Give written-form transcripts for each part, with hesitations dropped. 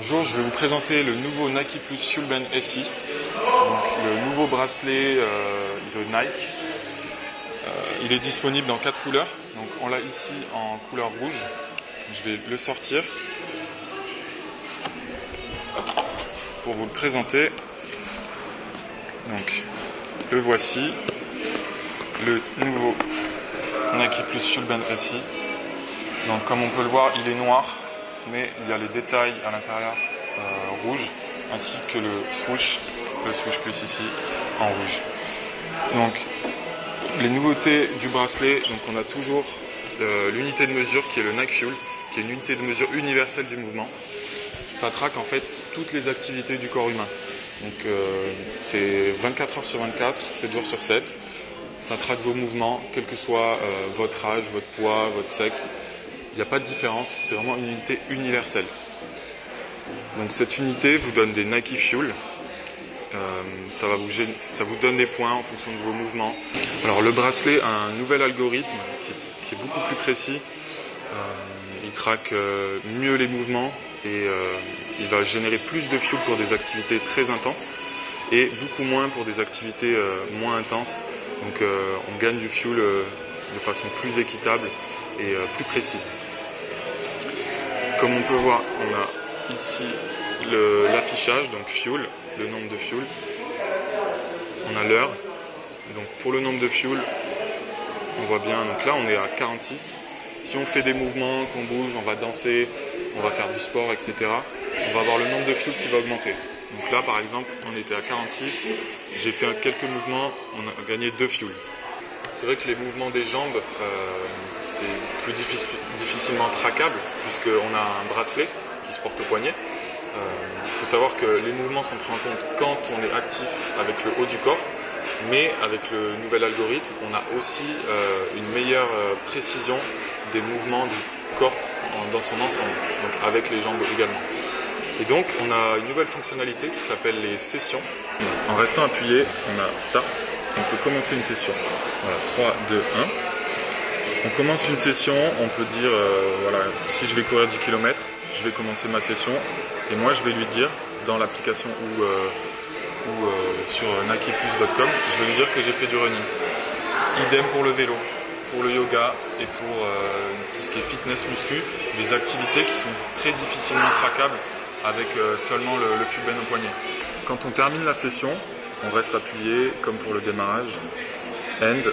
Bonjour, je vais vous présenter le nouveau Nike Plus FuelBand SI, donc le nouveau bracelet de Nike. Il est disponible dans 4 couleurs, donc on l'a ici en couleur rouge. Je vais le sortir pour vous le présenter. Donc le voici, le nouveau Nike Plus FuelBand SI. Donc comme on peut le voir, il est noir, mais il y a les détails à l'intérieur rouge, ainsi que le swoosh plus ici en rouge. Donc les nouveautés du bracelet, donc on a toujours l'unité de mesure qui est le Nike Fuel, qui est une unité de mesure universelle du mouvement. Ça traque en fait toutes les activités du corps humain. Donc c'est 24 heures sur 24, 7 jours sur 7. Ça traque vos mouvements, quel que soit votre âge, votre poids, votre sexe. Il n'y a pas de différence, c'est vraiment une unité universelle. Donc cette unité vous donne des Nike Fuel. Ça vous donne des points en fonction de vos mouvements. Alors le bracelet a un nouvel algorithme qui est beaucoup plus précis. Il traque mieux les mouvements et il va générer plus de fuel pour des activités très intenses et beaucoup moins pour des activités moins intenses. Donc on gagne du fuel de façon plus équitable et plus précise. Comme on peut voir, on a ici l'affichage, donc fuel, le nombre de fuel. On a l'heure. Donc pour le nombre de fuel, on voit bien, donc là on est à 46. Si on fait des mouvements, qu'on bouge, on va danser, on va faire du sport, etc., on va avoir le nombre de fuel qui va augmenter. Donc là par exemple, on était à 46, j'ai fait quelques mouvements, on a gagné 2 fuel. C'est vrai que les mouvements des jambes, c'est plus difficilement traquable puisqu'on a un bracelet qui se porte au poignet. Il faut savoir que les mouvements sont pris en compte quand on est actif avec le haut du corps, mais avec le nouvel algorithme, on a aussi une meilleure précision des mouvements du corps dans son ensemble, donc avec les jambes également. Et donc on a une nouvelle fonctionnalité qui s'appelle les sessions. En restant appuyé, on a Start, on peut commencer une session. Voilà, 3, 2, 1. On commence une session, on peut dire, voilà, si je vais courir 10 km, je vais commencer ma session et moi je vais lui dire dans l'application ou sur nikeplus.com, je vais lui dire que j'ai fait du running. Idem pour le vélo, pour le yoga et pour tout ce qui est fitness muscu, des activités qui sont très difficilement traquables avec seulement le FuelBand au poignet. Quand on termine la session, on reste appuyé comme pour le démarrage. End,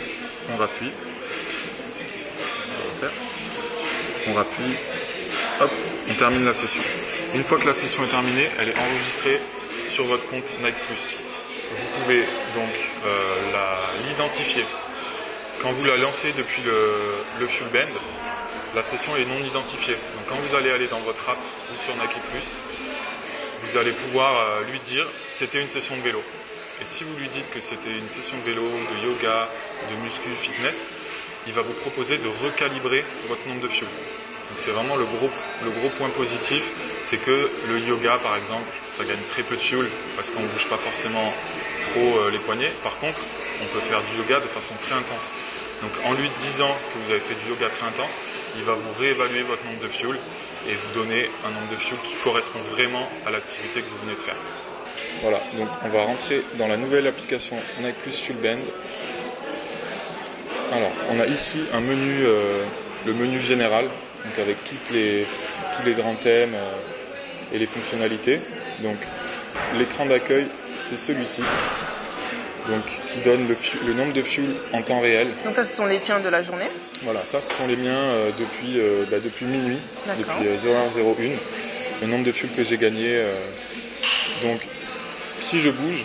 on rappuie. On rappuie, hop, on termine la session. Une fois que la session est terminée, elle est enregistrée sur votre compte Nike Plus. Vous pouvez donc l'identifier. Quand vous la lancez depuis le FuelBand, la session est non identifiée. Donc quand vous allez aller dans votre app ou sur Nike Plus, vous allez pouvoir lui dire c'était une session de vélo. Et si vous lui dites que c'était une session de vélo, de yoga, de muscu, fitness, il va vous proposer de recalibrer votre nombre de fuel. Donc c'est vraiment le gros point positif, c'est que le yoga par exemple, ça gagne très peu de fuel parce qu'on ne bouge pas forcément trop les poignets. Par contre, on peut faire du yoga de façon très intense. Donc en lui disant que vous avez fait du yoga très intense, il va vous réévaluer votre nombre de fuel et vous donner un nombre de fuel qui correspond vraiment à l'activité que vous venez de faire. Voilà, donc on va rentrer dans la nouvelle application Nike Plus FuelBand. Alors, on a ici un menu, le menu général, donc avec tous les grands thèmes et les fonctionnalités. Donc, l'écran d'accueil, c'est celui-ci, donc qui donne le nombre de fuel en temps réel. Donc ça, ce sont les tiens de la journée. Voilà, ça, ce sont les miens depuis minuit, depuis 01:01, le nombre de fuel que j'ai gagné. Donc, si je bouge,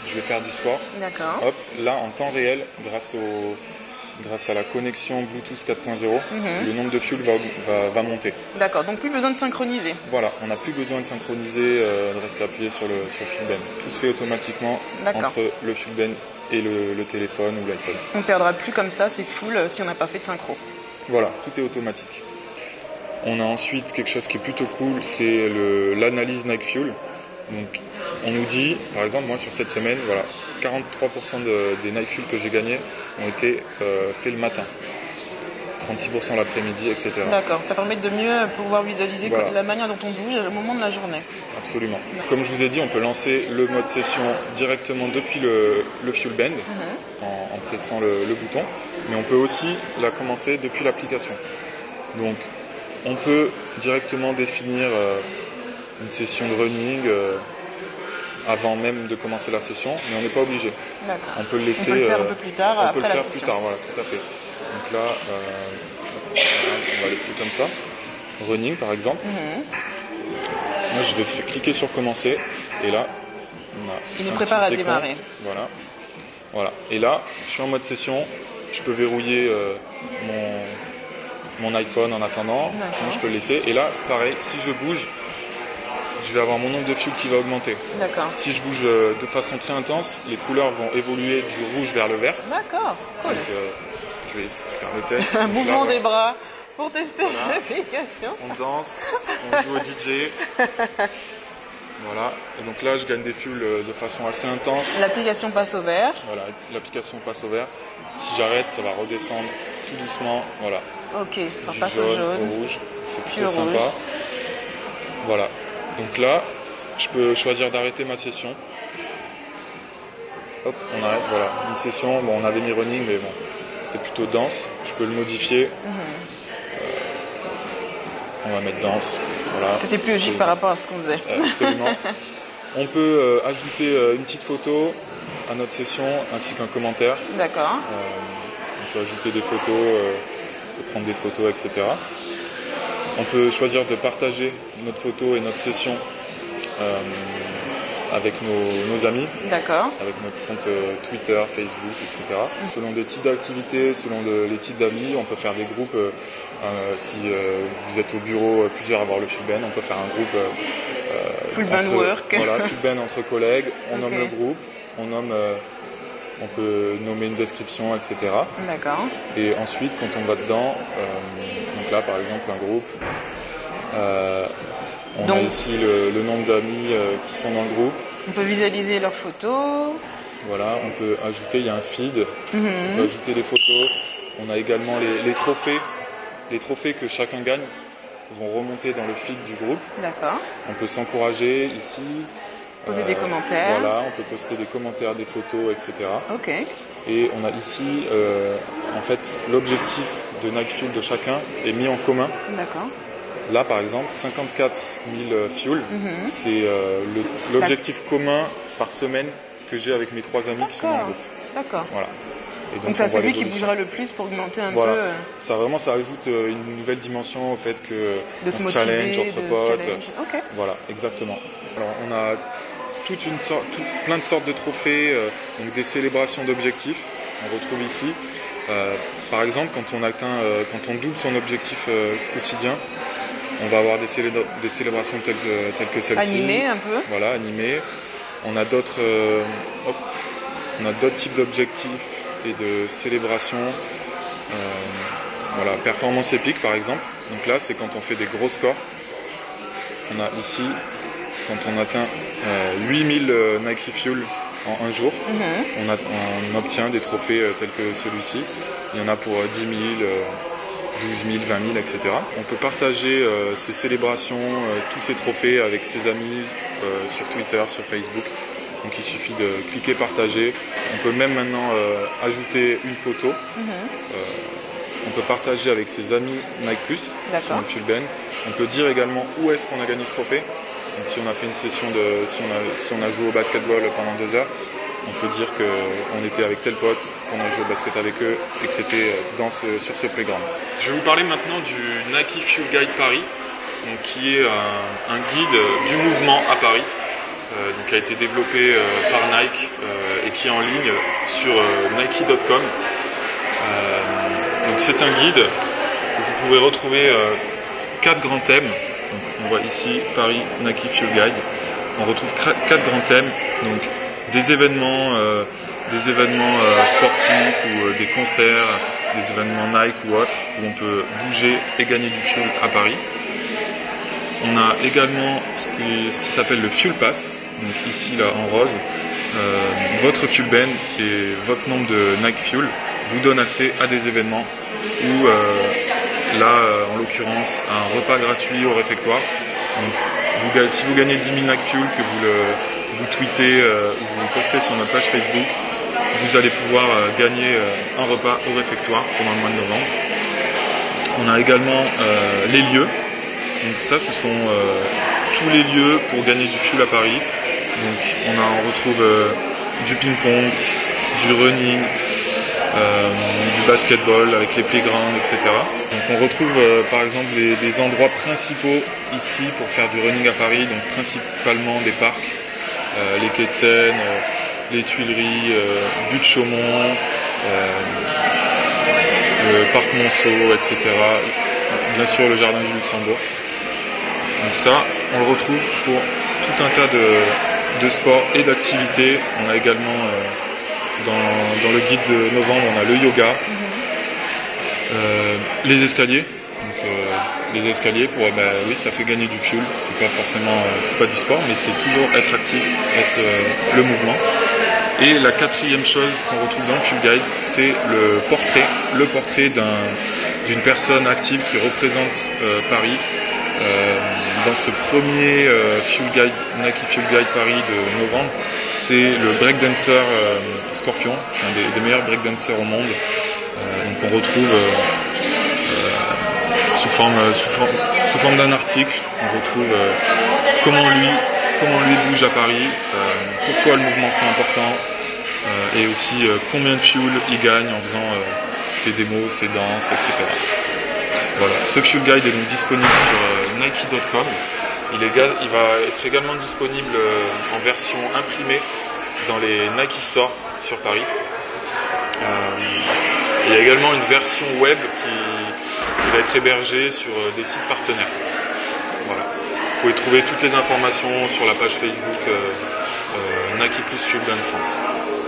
je vais faire du sport. D'accord. Hop, là, en temps réel, grâce à la connexion Bluetooth 4.0, le nombre de fuel va monter. D'accord, donc plus besoin de synchroniser. Voilà, on n'a plus besoin de synchroniser, de rester appuyé sur le FuelBand. Tout se fait automatiquement entre le FuelBand et le téléphone ou l'iPod. On ne perdra plus comme ça, c'est full si on n'a pas fait de synchro. Voilà, tout est automatique. On a ensuite quelque chose qui est plutôt cool, c'est l'analyse Nike Fuel. Donc, on nous dit, par exemple, moi sur cette semaine, voilà, 43% des Nike Fuel que j'ai gagnés ont été faits le matin. 36% l'après-midi, etc. D'accord, ça permet de mieux pouvoir visualiser Voilà. la manière dont on bouge au moment de la journée. Absolument. Comme je vous ai dit, on peut lancer le mode session directement depuis le Fuel Band en pressant le bouton, mais on peut aussi la commencer depuis l'application. Donc, on peut directement définir une session de running avant même de commencer la session, mais on n'est pas obligé. D'accord. On peut le laisser. On peut le faire un peu plus tard, on après peut le la faire session. plus tard, voilà, tout à fait. Donc là, on va laisser comme ça. Running, par exemple. Moi, je vais cliquer sur commencer, et là, on a. Il nous un prépare à petit décompte. démarrer. Voilà. Et là, je suis en mode session. Je peux verrouiller mon iPhone en attendant. Sinon, je peux le laisser. Et là, pareil, si je bouge, je vais avoir mon nombre de fuel qui va augmenter. D'accord. Si je bouge de façon très intense, les couleurs vont évoluer du rouge vers le vert. D'accord, cool. Donc, je vais faire le test. Un Donc mouvement là, des bras pour tester l'application. on danse, on joue au DJ. Voilà. Et donc là, je gagne des fuels de façon assez intense. L'application passe au vert. Voilà, l'application passe au vert. Si j'arrête, ça va redescendre tout doucement. Voilà. Ok, ça Du passe au jaune. au rouge. C'est Puis plutôt au sympa. rouge. Voilà. Donc là, je peux choisir d'arrêter ma session. Hop, on arrête. Voilà. Une session. Bon, on avait mis running, mais bon, c'était plutôt danse. Je peux le modifier. On va mettre danse. Voilà. C'était plus logique par rapport à ce qu'on faisait. Absolument. On peut ajouter une petite photo à notre session ainsi qu'un commentaire. D'accord. On peut ajouter des photos, prendre des photos, etc. On peut choisir de partager notre photo et notre session avec nos amis, D'accord. avec notre compte Twitter, Facebook, etc. Selon des types d'activités, selon les types d'amis, on peut faire des groupes. Si vous êtes au bureau plusieurs à voir le Fuel Band, on peut faire un groupe Full band work. Voilà, Fuel Band entre collègues, on nomme Ok. le groupe, on peut nommer une description, etc. D'accord. Et ensuite, quand on va dedans, donc là par exemple un groupe, on a Donc- ici le nombre d'amis qui sont dans le groupe. On peut visualiser leurs photos. Voilà, on peut ajouter, il y a un feed, on peut ajouter les photos. On a également les trophées. Les trophées que chacun gagne vont remonter dans le feed du groupe. D'accord. On peut s'encourager ici. Poser des commentaires. Voilà, on peut poster des commentaires, des photos, etc. Ok. Et on a ici, en fait, l'objectif de Nike Fuel de chacun est mis en commun. D'accord. Là, par exemple, 54 000 fuel, c'est l'objectif commun par semaine que j'ai avec mes 3 amis qui sont dans le D'accord. groupe. D'accord. Voilà. Et Donc on ça, c'est voit lui qui l'évolution. bougera le plus pour augmenter un Voilà. peu Ça ajoute une nouvelle dimension au fait que de se on motiver, challenge entre de se potes. challenge. Ok. Voilà, exactement. Alors, on a plein de sortes de trophées, donc des célébrations d'objectifs. On retrouve ici. Par exemple, quand on double son objectif quotidien, on va avoir des célébrations telles que celle-ci. Animé un peu. Voilà, animées. On a d'autres types d'objectifs et de célébrations. Voilà, performance épique par exemple. Donc là, c'est quand on fait des gros scores. On a ici, quand on atteint 8000 Nike Fuel en un jour, on obtient des trophées tels que celui-ci. Il y en a pour 10 000, 12 000, 20 000, etc. On peut partager ces célébrations, tous ces trophées avec ses amis sur Twitter, sur Facebook. Donc il suffit de cliquer partager. On peut même maintenant ajouter une photo. On peut partager avec ses amis Nike Plus sur le Fuel Band. On peut dire également où est-ce qu'on a gagné ce trophée. Donc si on a fait une session si on a joué au basketball pendant 2 heures, on peut dire qu'on était avec tel pote, qu'on a joué au basket avec eux et que c'était sur ce playground. Je vais vous parler maintenant du Nike Fuel Guide Paris, donc, qui est un guide du mouvement à Paris, qui a été développé par Nike et qui est en ligne sur nike.com. Donc c'est un guide où vous pouvez retrouver 4 grands thèmes. Donc, on voit ici Paris Nike Fuel Guide. On retrouve 4 grands thèmes. Donc des événements sportifs ou des concerts, des événements Nike ou autres où on peut bouger et gagner du fuel à Paris. On a également ce qui s'appelle le Fuel Pass. Donc ici là en rose, votre Fuel Band et votre nombre de Nike Fuel vous donne accès à des événements où là en l'occurrence un repas gratuit au réfectoire. Donc si vous gagnez 10 000 NAC Fuel, que vous tweetez ou vous postez sur notre page Facebook, vous allez pouvoir gagner un repas au réfectoire pendant le mois de novembre. On a également les lieux. Donc ça, ce sont tous les lieux pour gagner du fuel à Paris. Donc on retrouve du ping-pong, du running, du basketball avec les playgrounds, etc. Donc on retrouve par exemple des endroits principaux ici pour faire du running à Paris, donc principalement des parcs, les quais de Seine, les Tuileries, Butte Chaumont, le parc Monceau, etc. Bien sûr le jardin du Luxembourg. Donc ça, on le retrouve pour tout un tas de sports et d'activités. On a également dans le guide de novembre, on a le yoga, les escaliers. Donc les escaliers pour oui, ça fait gagner du fuel. C'est pas forcément c'est pas du sport, mais c'est toujours être actif, être le mouvement. Et la quatrième chose qu'on retrouve dans le Fuel Guide, c'est le portrait d'une personne active qui représente Paris. Dans ce premier Fuel Guide, Nike Fuel Guide Paris de novembre, c'est le breakdancer Scorpion, un des meilleurs breakdancers au monde. Donc on retrouve sous forme d'un article, on retrouve comment lui bouge à Paris, pourquoi le mouvement c'est important, et aussi combien de fuel il gagne en faisant ses démos, ses danses, etc. Voilà, ce Fuel Guide est donc disponible sur nike.com. Il va être également disponible en version imprimée dans les Nike Store sur Paris. Il y a également une version web qui va être hébergée sur des sites partenaires. Voilà. Vous pouvez trouver toutes les informations sur la page Facebook Nike plus Fuel Gun France.